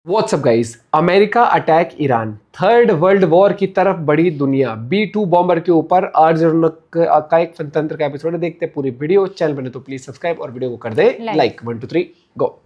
WhatsApp guys, America attack Iran, third world war की तरफ बढ़ी दुनिया। B2 बॉम्बर के ऊपर अर्जुन का एक फनतंत्र का एपिसोड है। देखते हैं पूरी वीडियो। चैनल बने तो प्लीज सब्सक्राइब और वीडियो को कर दे लाइक। 1 2 3 गो।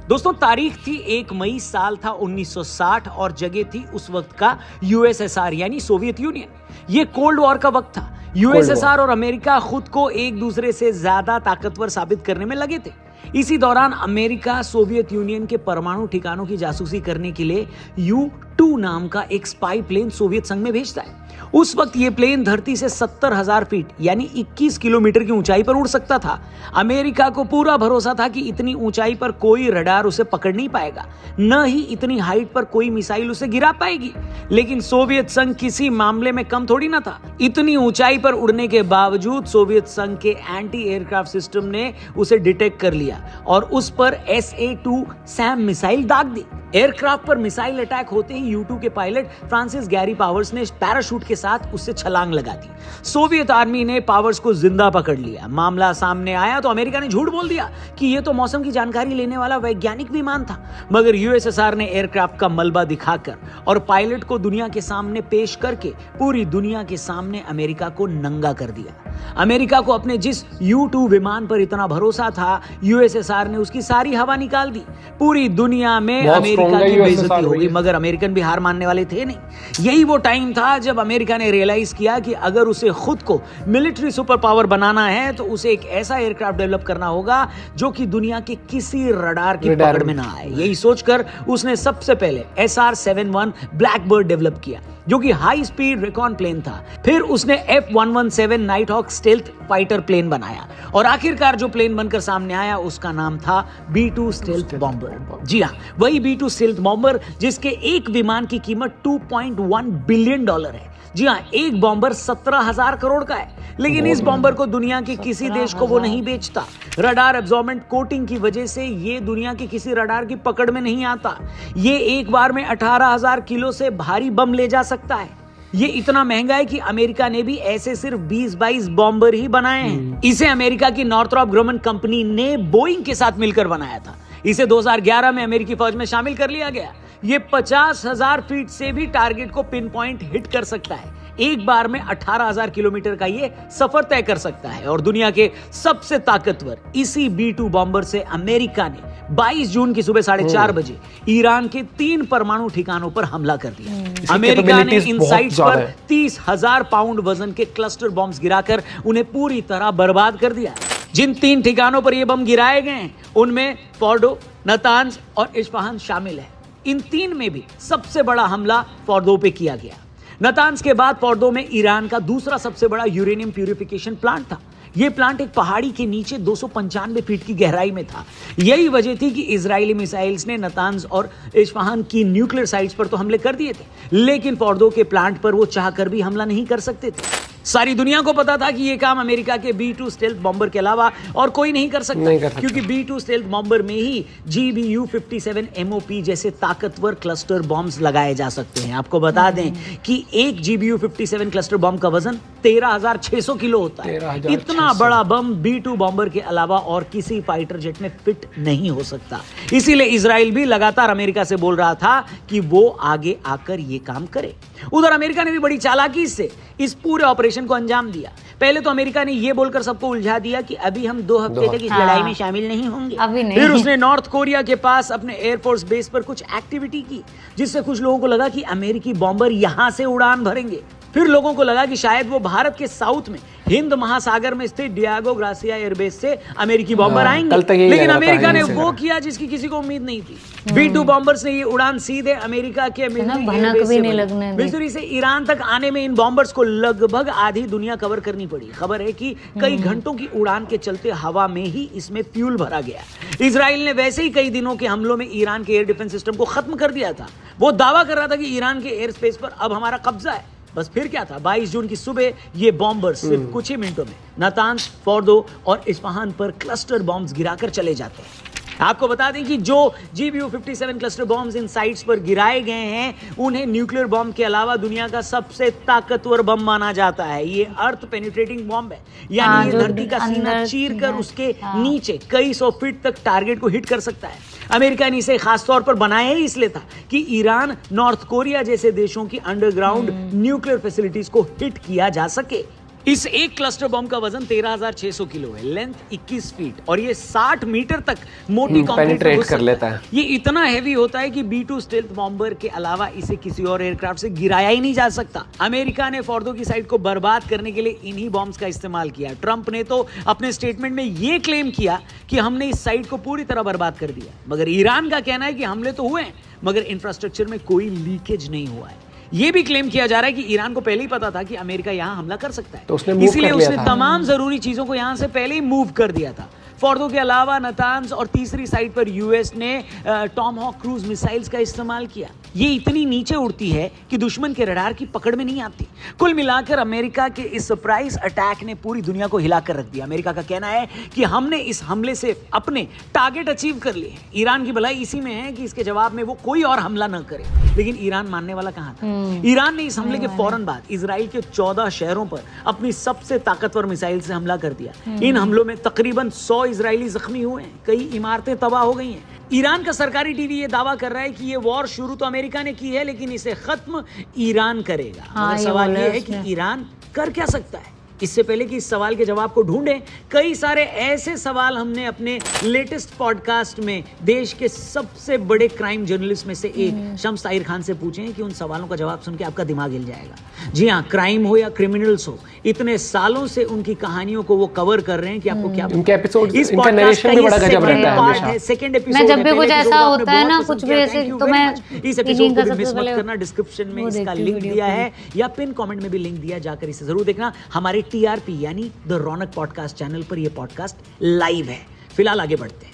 दोस्तों, तारीख थी 1 मई, साल था 1960 और जगह थी उस वक्त का यूएसएसआर यानी सोवियत यूनियन। ये कोल्ड वॉर का वक्त था। यूएसएसआर और अमेरिका खुद को एक दूसरे से ज्यादा ताकतवर साबित करने में लगे थे। इसी दौरान अमेरिका सोवियत यूनियन के परमाणु ठिकानों की जासूसी करने के लिए U-2 नाम का एक स्पाई प्लेन सोवियत संघ में भेजता है। उस वक्त यह प्लेन धरती से 70,000 फीट यानी 21 किलोमीटर की ऊंचाई पर उड़ सकता था। अमेरिका को पूरा भरोसा था कि इतनी ऊंचाई पर कोई रडार उसे पकड़ नहीं पाएगा, न ही इतनी हाइट पर कोई मिसाइल उसे गिरा पाएगी। लेकिन सोवियत संघ किसी मामले में कम थोड़ी ना था। इतनी ऊंचाई पर उड़ने के बावजूद सोवियत संघ के एंटी एयरक्राफ्ट सिस्टम ने उसे डिटेक्ट कर लिया और उस पर SA-2 सैम मिसाइल दाग दी। एयरक्राफ्ट पर मिसाइल अटैक होते ही U-2 के पायलट फ्रांसिस गैरी पावर्स ने पैराशूट के साथ उससे छलांग लगा दी। सोवियत आर्मी ने पावर्स को जिंदा पकड़ लिया। मामला सामने आया तो अमेरिका ने झूठ बोल दिया कि यह तो मौसम की जानकारी लेने वाला वैज्ञानिक विमान था। मगर यूएसएसआर ने एयरक्राफ्ट का मलबा दिखाकर और पायलट को दुनिया के सामने पेश करके पूरी दुनिया के सामने अमेरिका को नंगा कर दिया। अमेरिका को अपने जिस U-2 विमान पर इतना भरोसा था, यूएसएसआर ने उसकी सारी हवा निकाल दी। पूरी दुनिया में अमेरिका की बेइज्जती हो गई, मगर अमेरिकन भी हार मानने वाले थे नहीं। यही वो टाइम था जब अमेरिका ने रियलाइज किया कि अगर उसे खुद को मिलिट्री सुपर पावर बनाना है तो उसे एक ऐसा एयरक्राफ्ट डेवलप करना होगा जो कि दुनिया के किसी रडार की पकड़ में ना आए। यही सोचकर उसने सबसे पहले SR-71 ब्लैकबर्ड डेवलप किया, जो कि हाई स्पीड रिकॉन प्लेन था। फिर उसने F-117 nighthawk stealth fighter plane बनाया और आखिरकार जो प्लेन बनकर सामने आया उसका नाम था B-2 स्टेल्थ बॉम्बर। जी हाँ, वही B-2 स्टेल्थ बॉम्बर जिसके एक विमान की कीमत $2.1 बिलियन है। जी हाँ, एक बॉम्बर 17,000 करोड़ का है। लेकिन इस बॉम्बर को दुनिया के किसी देश को वो नहीं बेचता। रडार एब्जॉर्बेंट कोटिंग की वजह से ये दुनिया के किसी रडार की पकड़ में नहीं आता। ये एक बार में 18,000 किलो से भारी बम ले जा सकता है। ये इतना महंगा है कि अमेरिका ने भी ऐसे सिर्फ 20-22 बॉम्बर ही बनाए हैं। इसे अमेरिका की नॉर्थरॉप ग्रुमन कंपनी ने बोइंग के साथ मिलकर बनाया था। इसे 2011 में अमेरिकी फौज में शामिल कर लिया गया। ये 50,000 फीट से भी टारगेट को पिन पॉइंट हिट कर सकता है। एक बार में 18,000 किलोमीटर का ये सफर तय कर सकता है। और दुनिया के सबसे ताकतवर इसी B-2 बॉम्बर से अमेरिका ने 22 जून की सुबह 4:30 बजे ईरान के 3 परमाणु ठिकानों पर हमला कर दिया। अमेरिका ने इन साइट्स पर 30,000 पाउंड वजन के क्लस्टर बॉम्ब्स गिराकर उन्हें पूरी तरह बर्बाद कर दिया। जिन 3 ठिकानों पर ये बम गिराए गए हैं उनमें फोर्डो, नतांज और इस्फहान शामिल है। इन 3 में भी सबसे बड़ा हमला फोर्डो पे किया गया। नतांज के बाद फोर्डो में ईरान का दूसरा सबसे बड़ा यूरेनियम प्यूरिफिकेशन प्लांट था। यह प्लांट एक पहाड़ी के नीचे 295 फीट की गहराई में था। यही वजह थी कि इजरायली मिसाइल्स ने नतांज और इस्फहान की न्यूक्लियर साइट्स पर तो हमले कर दिए थे, लेकिन फोर्डो के प्लांट पर वो चाहकर भी हमला नहीं कर सकते थे। सारी दुनिया को पता था कि यह काम अमेरिका के B-2 स्टेल्थ बॉम्बर के अलावा और कोई नहीं कर सकता, क्योंकि B-2 स्टेल्थ बॉम्बर में ही GBU-57 MOP जैसे ताकतवर क्लस्टर बॉम्ब्स लगाए जा सकते हैं। आपको बता दें कि एक GBU-57 क्लस्टर बॉम्ब का वजन 13,600 किलो होता है। इतना बड़ा बम B-2 बॉम्बर के अलावा और किसी फाइटर जेट में फिट नहीं हो सकता। इसीलिए इजराइल भी लगातार अमेरिका से बोल रहा था कि वो आगे आकर ये काम करे। उधर अमेरिका ने भी बड़ी चालाकी से इस पूरे ऑपरेशन को अंजाम दिया। पहले तो अमेरिका ने यह बोलकर सबको उलझा दिया कि अभी हम 2 हफ्ते तक इस लड़ाई में शामिल नहीं होंगे। अभी नहीं। फिर उसने नॉर्थ कोरिया के पास अपने एयरफोर्स बेस पर कुछ एक्टिविटी की, जिससे कुछ लोगों को लगा कि अमेरिकी बॉम्बर यहां से उड़ान भरेंगे। फिर लोगों को लगा कि शायद वो भारत के साउथ में हिंद महासागर में स्थित डियागो ग्रासिया एयरबेस से अमेरिकी बॉम्बर आएंगे। लेकिन अमेरिका ने वो किया जिसकी किसी को उम्मीद नहीं थी। B-2 बॉम्बर्स ने ये उड़ान सीधे अमेरिका के मिसूरी से ईरान तक आने में इन बॉम्बर्स को लगभग आधी दुनिया कवर करनी पड़ी। खबर है कि कई घंटों की उड़ान के चलते हवा में ही इसमें फ्यूल भरा गया। इजराइल ने वैसे ही कई दिनों के हमलों में ईरान के एयर डिफेंस सिस्टम को खत्म कर दिया था। वो दावा कर रहा था कि ईरान के एयर स्पेस पर अब हमारा कब्जा है। बस फिर क्या था, 22 जून की सुबह ये बॉम्बर सिर्फ कुछ ही मिनटों में नतांज, फोर्डो और इस्फहान पर क्लस्टर बॉम्ब्स गिराकर चले जाते हैं। आपको बता दें कि जो GBU-57 क्लस्टर बॉम्ब्स इन साइट्स पर गिराए गए हैं उन्हें न्यूक्लियर बॉम्ब के अलावा दुनिया का सबसे ताकतवर बम माना जाता है। ये अर्थ पेनिट्रेटिंग बॉम्ब है, यानी ये धरती का सीना चीर कर उसके नीचे कई 100 फीट तक टारगेट को हिट कर सकता है। अमेरिका ने इसे खासतौर पर बनाया ही इसलिए था कि ईरान, नॉर्थ कोरिया जैसे देशों की अंडरग्राउंड न्यूक्लियर फैसिलिटीज को हिट किया जा सके। इस एक क्लस्टर बम का वजन 13,600 किलो है, लेंथ 21 फीट और ये 60 मीटर तक मोटी पेनिट्रेट कर लेता है। ये इतना हैवी होता है कि B-2 स्टेल्थ बॉम्बर के अलावा इसे किसी और एयरक्राफ्ट से गिराया ही नहीं जा सकता। अमेरिका ने फॉर्दो की साइट को बर्बाद करने के लिए इन्हीं बॉम्ब्स का इस्तेमाल किया। ट्रंप ने तो अपने स्टेटमेंट में ये क्लेम किया कि हमने इस साइट को पूरी तरह बर्बाद कर दिया, मगर ईरान का कहना है कि हमले तो हुए हैं मगर इंफ्रास्ट्रक्चर में कोई लीकेज नहीं हुआ है। ये भी क्लेम किया जा रहा है कि ईरान को पहले ही पता था कि अमेरिका यहां हमला कर सकता है, तो इसलिए उसने तमाम जरूरी चीजों को यहां से पहले ही मूव कर दिया था। फॉर्दो के अलावा नतान्स और तीसरी साइट पर यूएस ने टॉमहॉक क्रूज मिसाइल्स का इस्तेमाल किया। ये इतनी नीचे उड़ती है कि दुश्मन के रडार की पकड़ में नहीं आती। कुल मिलाकर अमेरिका के इस सरप्राइज अटैक ने पूरी दुनिया को हिलाकर रख दिया। अमेरिका का कहना है कि हमने इस हमले से अपने टारगेट अचीव कर लिए। ईरान की भलाई इसी में है कि इसके जवाब में वो कोई और हमला न करे, लेकिन ईरान मानने वाला कहां था। ईरान ने इस हमले के फौरन बाद इजराइल के 14 शहरों पर अपनी सबसे ताकतवर मिसाइल से हमला कर दिया। इन हमलों में तकरीबन 100 इजरायली जख्मी हुए हैं, कई इमारतें तबाह हो गई हैं। ईरान का सरकारी टीवी ये दावा कर रहा है कि ये वॉर शुरू तो अमेरिका ने की है लेकिन इसे खत्म ईरान करेगा। मगर सवाल ये है कि ईरान कर क्या सकता है। इससे पहले कि इस सवाल के जवाब को ढूंढें, कई सारे ऐसे सवाल हमने अपने लेटेस्ट पॉडकास्ट में देश के सबसे बड़े क्राइम जर्नलिस्ट में से एक शम्स ताहिर खान से पूछे हैं कि उन सवालों का जवाब सुन के आपका दिमाग हिल जाएगा। जी हाँ, क्राइम हो या क्रिमिनल्स हो, इतने सालों से उनकी कहानियों को वो कवर कर रहे हैं कि आपको क्या इनके एपिसोड, इनका नरेशन भी बड़ा गजब रहता है हमेशा। सेकंड एपिसोड मैं जब भी कुछ ऐसा होता है ना, कुछ भी ऐसे, तो मैं इस एपिसोड को मिस मत करना। डिस्क्रिप्शन में इसका लिंक दिया है या पिन कमेंट में भी लिंक दिया, जाकर इसे जरूर देखना। हमारे TRP यानी द रौनक पॉडकास्ट चैनल पर यह पॉडकास्ट लाइव है। फिलहाल आगे बढ़ते हैं।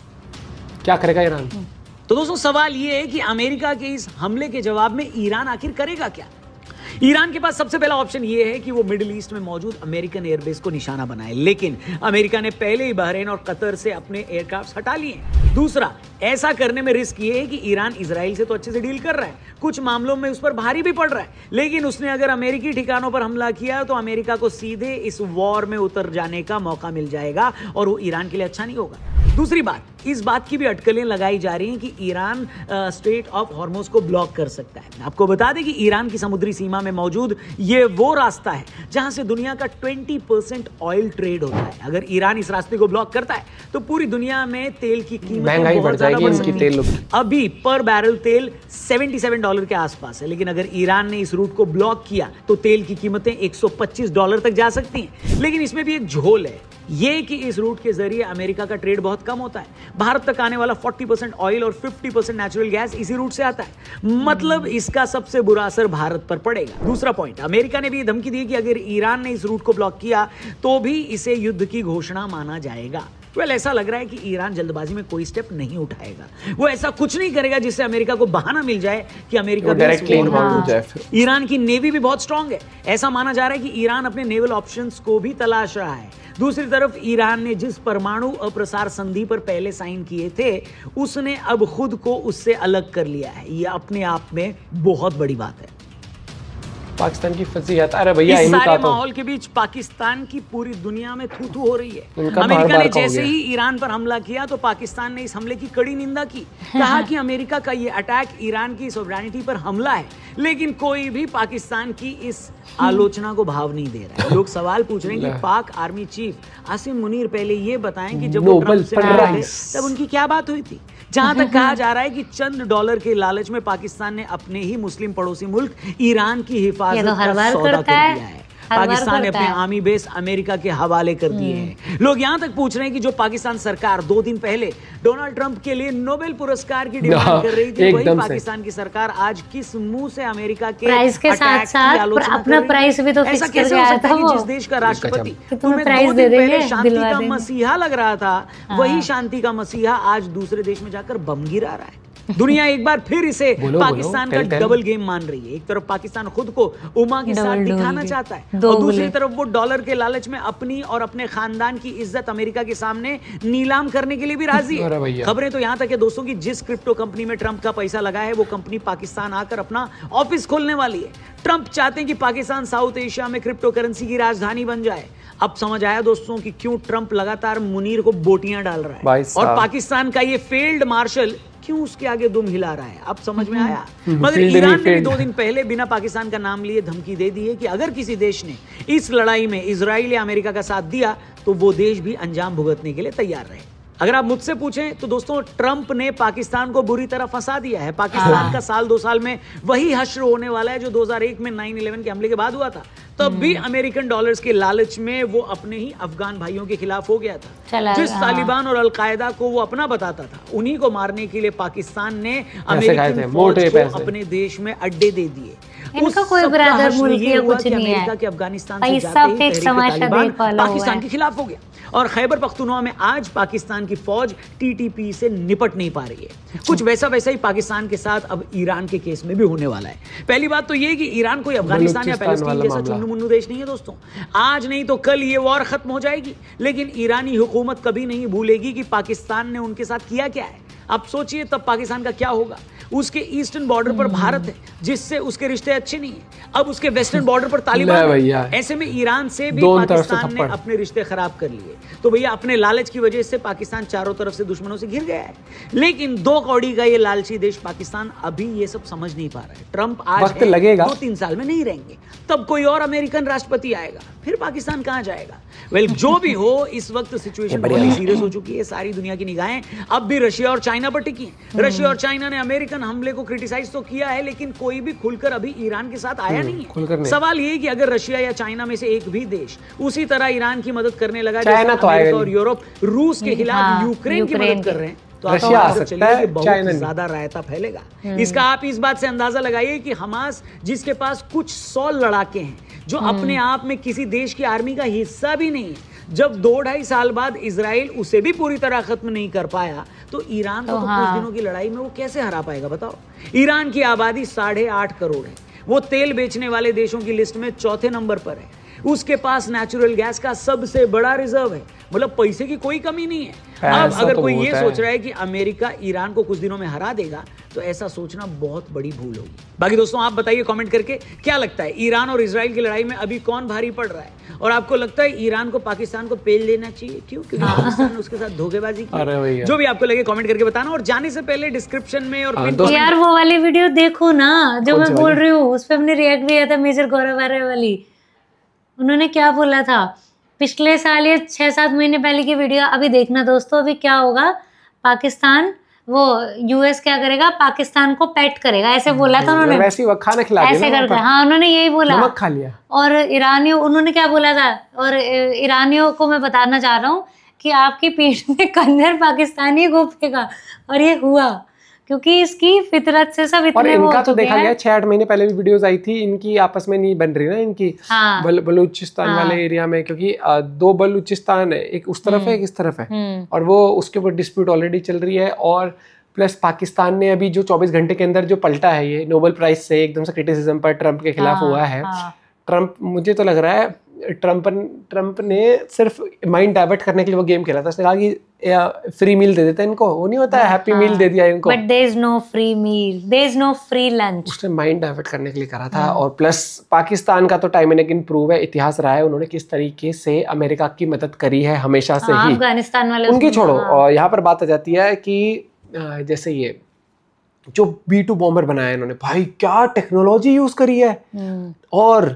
क्या करेगा ईरान? तो दोस्तों, सवाल यह है कि अमेरिका के इस हमले के जवाब में ईरान आखिर करेगा क्या। ईरान के पास सबसे पहला ऑप्शन यह है कि वो मिडिल ईस्ट में मौजूद अमेरिकन एयरबेस को निशाना बनाए, लेकिन अमेरिका ने पहले ही बहरीन और कतर से अपने एयरक्राफ्ट हटा लिए। दूसरा, ऐसा करने में रिस्क ये है कि ईरान इजराइल से तो अच्छे से डील कर रहा है, कुछ मामलों में उस पर भारी भी पड़ रहा है, लेकिन उसने अगर अमेरिकी ठिकानों पर हमला किया तो अमेरिका को सीधे इस वॉर में उतर जाने का मौका मिल जाएगा और वो ईरान के लिए अच्छा नहीं होगा। दूसरी बात, इस बात की भी अटकलें लगाई जा रही हैं कि ईरान स्ट्रेट ऑफ हॉर्मुज को ब्लॉक कर सकता है। आपको बता दें कि ईरान की समुद्री सीमा में मौजूद ये वो रास्ता है जहां से दुनिया का 20% ऑयल ट्रेड होता है। अगर ईरान इस रास्ते को ब्लॉक करता है तो पूरी दुनिया में तेल की कीमत बहुत ज्यादा बढ़ सकती है। अभी पर बैरल तेल $77 के आसपास है, लेकिन अगर ईरान ने इस रूट को ब्लॉक किया तो तेल की कीमतें $125 तक जा सकती हैं। लेकिन इसमें भी एक झोल है, ये कि इस रूट के जरिए अमेरिका का ट्रेड बहुत कम होता है। भारत तक आने वाला 40% ऑयल और 50% नेचुरल गैस इसी रूट से आता है, मतलब इसका सबसे बुरा असर भारत पर पड़ेगा। दूसरा पॉइंट, अमेरिका ने भी ये धमकी दी कि अगर ईरान ने इस रूट को ब्लॉक किया तो भी इसे युद्ध की घोषणा माना जाएगा। ऐसा लग रहा है कि ईरान जल्दबाजी में कोई स्टेप नहीं उठाएगा। वो ऐसा कुछ नहीं करेगा जिससे अमेरिका को बहाना मिल जाए कि अमेरिका ईरान की नेवी भी बहुत स्ट्रांग है। ऐसा माना जा रहा है कि ईरान अपने नेवल ऑप्शंस को भी तलाश रहा है। दूसरी तरफ ईरान ने जिस परमाणु अप्रसार संधि पर पहले साइन किए थे, उसने अब खुद को उससे अलग कर लिया है। यह अपने आप में बहुत बड़ी बात है। पाकिस्तान की फजीहत, अरे भैया इस सारे माहौल के बीच पाकिस्तान की पूरी दुनिया में थू थू हो रही है। अमेरिका ने जैसे ही ईरान पर हमला किया तो पाकिस्तान ने इस हमले की कड़ी निंदा की, कहा कि अमेरिका का ये अटैक ईरान की सॉवरेनिटी पर हमला है, लेकिन कोई भी पाकिस्तान की इस आलोचना को भाव नहीं दे रहा है। लोग सवाल पूछ रहे हैं कि पाक आर्मी चीफ आसिम मुनीर पहले ये बताएं कि जब वो ट्रंप से मिले थे तब उनकी क्या बात हुई थी। जहां तक कहा जा रहा है कि चंद डॉलर के लालच में पाकिस्तान ने अपने ही मुस्लिम पड़ोसी मुल्क ईरान की हिफाजत का सौदा कर दिया है। पाकिस्तान ने अपने आर्मी बेस अमेरिका के हवाले कर दिए हैं। लोग यहां तक पूछ रहे हैं कि जो पाकिस्तान सरकार 2 दिन पहले डोनाल्ड ट्रंप के लिए नोबेल पुरस्कार की डिमांड कर रही थी, वही पाकिस्तान की सरकार आज किस मुंह से अमेरिका के प्राइस के साथ अपना प्राइस भी तो फिक्स कर दिया था। जिस देश का राष्ट्रपति तुम्हें 2 दिन पहले शांति का मसीहा लग रहा था, वही शांति का मसीहा आज दूसरे देश में जाकर बम गिरा रहा है। दुनिया एक बार फिर इसे पाकिस्तान का tell. डबल गेम मान रही है। एक तरफ पाकिस्तान खुद को उमा के साथ दिखाना चाहता है और दूसरी तरफ वो डॉलर के लालच में अपनी और अपने खानदान की इज्जत अमेरिका के सामने नीलाम करने के लिए भी राजी है। खबरें तो यहां तक है दोस्तों की जिस क्रिप्टो कंपनी में ट्रंप का पैसा लगा है वो कंपनी पाकिस्तान आकर अपना ऑफिस खोलने वाली है। ट्रंप चाहते हैं कि पाकिस्तान साउथ एशिया में क्रिप्टो करेंसी की राजधानी बन जाए। अब समझ आया दोस्तों कि क्यों ट्रंप लगातार मुनीर को बोटियां डाल रहा है और पाकिस्तान का ये फेल्ड मार्शल क्यों उसके आगे दुम हिला रहा है। अब समझ में आया। मगर ईरान ने भी 2 दिन पहले बिना पाकिस्तान का नाम लिए धमकी दे दी है कि अगर किसी देश ने इस लड़ाई में इजराइल या अमेरिका का साथ दिया तो वो देश भी अंजाम भुगतने के लिए तैयार रहे। अगर आप मुझसे पूछें तो दोस्तों ट्रंप ने पाकिस्तान को बुरी तरह फंसा दिया है। पाकिस्तान का साल 2 साल में वही हश्र होने वाला है जो 2001 में 9/11 के हमले के बाद हुआ था। तब भी अमेरिकन डॉलर्स के लालच में वो अपने ही अफगान भाइयों के खिलाफ हो गया था। जिस तालिबान और अलकायदा को वो अपना बताता था उन्हीं को मारने के लिए पाकिस्तान ने अमेरिकन फौज को अपने देश में अड्डे दे दिए। इनका कोई ब्रदर मुल्क या कुछ नहीं है। अमेरिका के अफगानिस्तान से जाते ही तालिबान पाकिस्तान के खिलाफ हो गया और खैबर पख्तूनख्वा में आज पाकिस्तान की फौज टीटीपी से निपट नहीं पा रही है। कुछ वैसा ही पाकिस्तान के साथ अब ईरान के केस में भी होने वाला है। पहली बात तो ये कि ईरान कोई अफगानिस्तान या पैलेस्टीन जैसा चुन्नू मुन्नू देश नहीं है दोस्तों। आज नहीं तो कल ये वॉर खत्म हो जाएगी, लेकिन ईरानी हुकूमत कभी नहीं भूलेगी कि पाकिस्तान ने उनके साथ किया क्या है। अब सोचिए तब पाकिस्तान का क्या होगा। उसके ईस्टर्न बॉर्डर पर भारत है जिससे उसके रिश्ते अच्छे नहीं है। अब उसके वेस्टर्न बॉर्डर पर तालिबान है। ऐसे में ईरान से भी पाकिस्तान ने अपने रिश्ते खराब कर लिए। तो भैया अपने लालच की वजह से पाकिस्तान चारों तरफ से दुश्मनों से घिर गया है। लेकिन 2 कौड़ी का ये लालची देश पाकिस्तान अभी ये सब समझ नहीं पा रहा है। ट्रंप आज लगेगा 2-3 साल में नहीं रहेंगे, तब कोई और अमेरिकन राष्ट्रपति आएगा, फिर पाकिस्तान कहां जाएगा। जो भी हो इस वक्त सिचुएशन बड़ी सीरियस हो चुकी है। सारी दुनिया की निगाहें अब भी रशिया और चाइना पर टिकी हैं। रशिया और चाइना ने अमेरिकन हमले को क्रिटिसाइज तो किया है, लेकिन कोई भी खुलकर अभी ईरान के साथ आया नहीं है। सवाल ये कि अगर रशिया या चाइना में से एक भी देश उसी तरह ईरान की मदद करने लगा जैसे अमेरिका और यूरोप रूस के खिलाफ यूक्रेन की मदद कर रहे हैं, तो रशिया आ सकता है, बहुत ज्यादा रायता फैलेगा। इसका आप इस बात से अंदाजा लगाइए कि हमास जिसके पास कुछ 100 लड़ाके हैं जो अपने आप में किसी देश की आर्मी का हिस्सा भी नहीं है, जब 2-2.5 साल बाद इजराइल उसे भी पूरी तरह खत्म नहीं कर पाया तो ईरान को तो कुछ दिनों की लड़ाई में वो कैसे हरा पाएगा बताओ। ईरान की आबादी 8.5 करोड़ है। वो तेल बेचने वाले देशों की लिस्ट में 4थे नंबर पर है। उसके पास नेचुरल गैस का सबसे बड़ा रिजर्व है। मतलब पैसे की कोई कमी नहीं है। अब अगर कोई ये सोच रहा है कि अमेरिका ईरान को कुछ दिनों में हरा देगा तो ऐसा सोचना बहुत बड़ी भूल होगी। बाकी दोस्तों आप बताइए कमेंट करके क्या लगता है ईरान और इजराइल की लड़ाई में अभी कौन भारी पड़ रहा है, और आपको लगता है ईरान को पाकिस्तान को पेल देना चाहिए? क्यों? क्योंकि पाकिस्तान ने उसके साथ धोखेबाजी की। जो भी आपको लगे कमेंट करके बताना, और जाने से पहले डिस्क्रिप्शन में और यार वो वाली वीडियो देखो ना जो मैं बोल रही हूँ, उस पर हमने रिएक्ट भी किया था मेजर गौरव आर्य वाली। उन्होंने क्या बोला था पिछले साल या 6-7 महीने पहले की वीडियो अभी देखना दोस्तों। अभी क्या होगा, पाकिस्तान वो यूएस क्या करेगा, पाकिस्तान को पेट करेगा, ऐसे बोला था उन्होंने। वैसे वो खाना खिला दिया ऐसे करके, हाँ उन्होंने यही बोला। नमक खा लिया। और ईरानियों, उन्होंने क्या बोला था, और ईरानियों को मैं बताना चाह रहा हूँ कि आपकी पीठ में कंजर पाकिस्तानी घोपेगा, और ये हुआ क्योंकि इसकी फितरत से सब इतने। और इनका तो देखा गया 6-8 महीने पहले भी वीडियोस आई थी, इनकी आपस में नहीं बन रही ना इनकी। हाँ। बलूचिस्तान वाले एरिया में, क्योंकि 2 बलूचिस्तान है, एक उस तरफ है एक इस तरफ है, और वो उसके ऊपर डिस्प्यूट ऑलरेडी चल रही है। और प्लस पाकिस्तान ने अभी जो 24 घंटे के अंदर जो पलटा है, ये नोबेल प्राइज से एकदम से क्रिटिसिज्म पर ट्रंप के खिलाफ हुआ है। ट्रंप, मुझे तो लग रहा है ट्रंप ने सिर्फ माइंड डाइवर्ट करने के लिए वो गेम खेला था। उसने कहा कि फ्री मील दे देते हैं इनको, वो नहीं होता है हैप्पी मील दे दिया इनको, but there is no free meal, there is no free lunch. उसने माइंड डाइवर्ट करने के लिए करा था। और प्लस पाकिस्तान का तो टाइम एंड अगेन प्रूव है, इतिहास रहा है, उन्होंने किस तरीके से अमेरिका की मदद करी है हमेशा से ही। अफगानिस्तान वाले उनकी छोड़ो, और यहाँ पर बात आ जाती है कि जैसे ये जो B2 बॉम्बर बनाया इन्होंने, भाई क्या टेक्नोलॉजी यूज करी है, और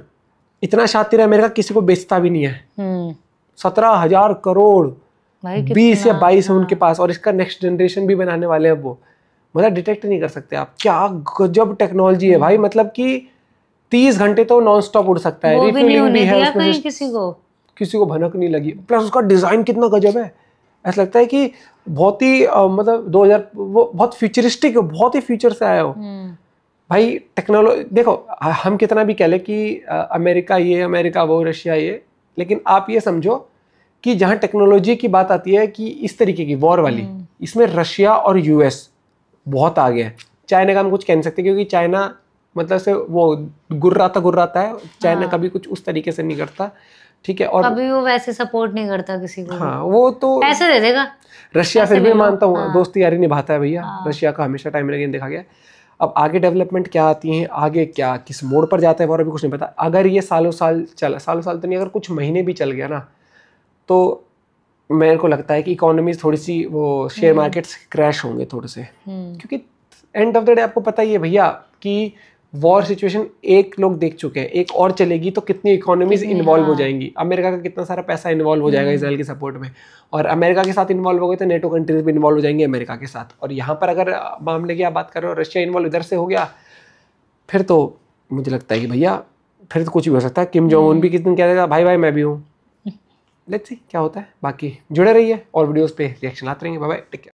इतना शातिर है अमेरिका किसी को बेचता भी नहीं है। 17,000 करोड़ 20 या 22 है उनके पास, और इसका नेक्स्ट जनरेशन भी बनाने वाले हैं वो। मतलब डिटेक्ट नहीं कर सकते आप, क्या गजब टेक्नोलॉजी है भाई। मतलब कि 30 घंटे तो नॉन स्टॉप उड़ सकता है, रिफ्यूलिंग भी है उसमें, किसी को भनक नहीं लगी। प्लस उसका डिजाइन कितना गजब है, ऐसा लगता है कि बहुत ही मतलब 2000 वो बहुत फ्यूचरिस्टिक है, बहुत ही फ्यूचर से आया हो भाई। टेक्नोलॉजी देखो, हम कितना भी कह ले कि अमेरिका ये, अमेरिका वो, रशिया ये, लेकिन आप ये समझो कि जहाँ टेक्नोलॉजी की बात आती है कि इस तरीके की वॉर वाली, इसमें रशिया और यूएस बहुत आगे है। चाइना का हम कुछ कह नहीं सकते क्योंकि चाइना मतलब से वो गुर्राता है। चाइना कभी कुछ उस तरीके से नहीं करता, ठीक है। और कभी वो वैसे सपोर्ट नहीं करता किसी को। हाँ वो तो पैसे दे देगा। रशिया फिर भी मानता हूँ, हाँ। दोस्ती यारी निभाता है भैया। रशिया का हमेशा टाइम लगे देखा गया। अब आगे डेवलपमेंट क्या आती है, आगे क्या किस मोड़ पर जाता है और अभी कुछ नहीं पता। अगर ये सालों साल तो नहीं, अगर कुछ महीने भी चल गया ना, तो मेरे को लगता है कि इकोनॉमीज थोड़ी सी वो शेयर मार्केट्स क्रैश होंगे थोड़े से, क्योंकि एंड ऑफ द डे आपको पता ही है भैया कि वॉर सिचुएशन एक लोग देख चुके हैं, एक और चलेगी तो कितनी इकोनॉमीज इन्वॉल्व हो जाएंगी। अमेरिका का कितना सारा पैसा इन्वॉल्व हो जाएगा इसराइल के सपोर्ट में, और अमेरिका के साथ इन्वॉल्व हो गए तो नेटो कंट्रीज भी इन्वॉल्व हो जाएंगे अमेरिका के साथ। और यहाँ पर अगर मामले की आप बात कर रहे हो, रशिया इन्वॉल्व इधर से हो गया, फिर तो मुझे लगता है कि भैया फिर तो कुछ भी हो सकता है। किम जोंग उन भी किस दिन कह देगा भाई मैं भी हूँ। लेट्स सी क्या होता है। बाकी जुड़े रहिए और वीडियोस पे रिएक्शन आते रहेंगे। Bye bye, take care.